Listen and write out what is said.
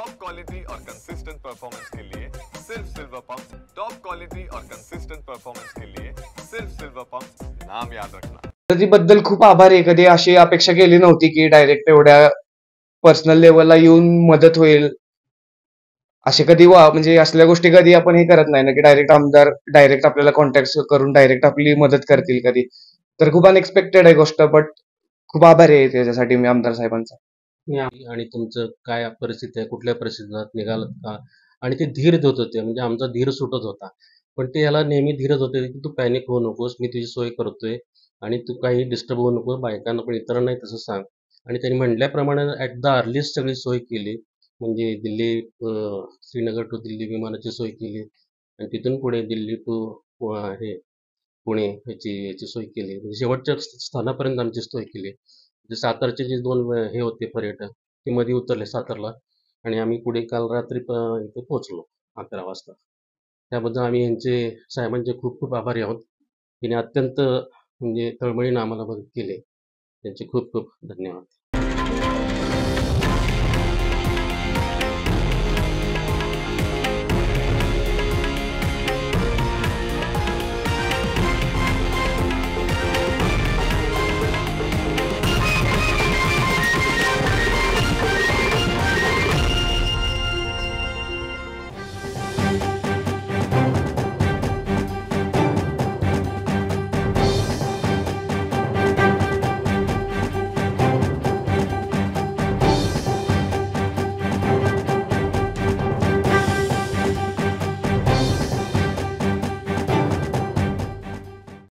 Top quality और consistent performance के लिए सिर्फ सिल्वर पंप। टॉप क्वालिटी और कंसिस्टेंट परफॉर्मेंस के लिए सिर्फ सिल्वर पंप, नाम याद रखना। बद्दल खूप आभार आहे. कधी अशी अपेक्षा केली नव्हती की डायरेक्ट एवढ्या पर्सनल लेवलला येऊन मदत होईल. असे कधी म्हणजे असल्या गोष्टी कधी आपण हे करत नाही ना, की डायरेक्ट आमदार डायरेक्ट आपल्याला कॉन्टॅक्ट करून डायरेक्ट आपली मदत करतील कधी. तर खूप अनएक्सपेक्टेड आहे गोष्ट, बट खूप आभारी आहे त्याच्यासाठी मी आमदार साहेबांचा. आणि तुमचं काय परिस्थिती आहे, कुठल्या परिस्थितीत निघालात का, आणि ते धीर देत होते. म्हणजे आमचा धीर सुटत होता, पण ते याला नेहमी धीरच होते की तू पॅनिक होऊ नकोस, मी तुझी सोय करतोय आणि तू काही डिस्टर्ब होऊ नको, बायकांना पण इतरांनाही तसं सांग. आणि त्यांनी म्हटल्याप्रमाणे ॲट द अर्लिस्ट सगळी सोय केली. म्हणजे दिल्ली श्रीनगर टू दिल्ली विमानाची सोय केली आणि तिथून पुढे दिल्ली टू हे पुणे याची सोय केली. म्हणजे शेवटच्या स्थानापर्यंत आमची सोय केली. म्हणजे सातारचे जे 2 हे होते पर्यटक, ते मध्ये उतरले सातारला आणि आम्ही पुढे काल रात्री इथे पोहोचलो 11 वाजता. त्याबद्दल आम्ही साहेबांचे खूप खूप आभारी आहोत. तिने अत्यंत म्हणजे तळमळीने आम्हाला मदत केली. त्यांचे खूप खूप धन्यवाद.